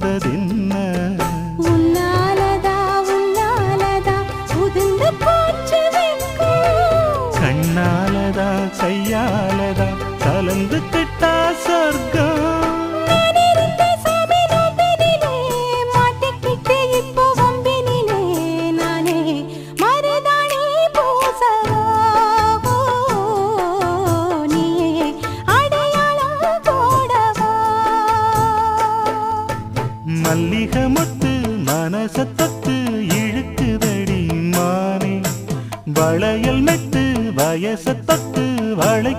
வந்ததென்ன உன்னாலதா உன்னாலதா உதிர்ந்து போச்சு வெட்கம் கண்ணாலதா கையாலதா கலந்து கிட்டா சொர்க்கம் மல்லிகை முத்து மனசத்தத்து இழுக்குதடி மானே வளையல் மெட்டு வயசத்தத்து வளை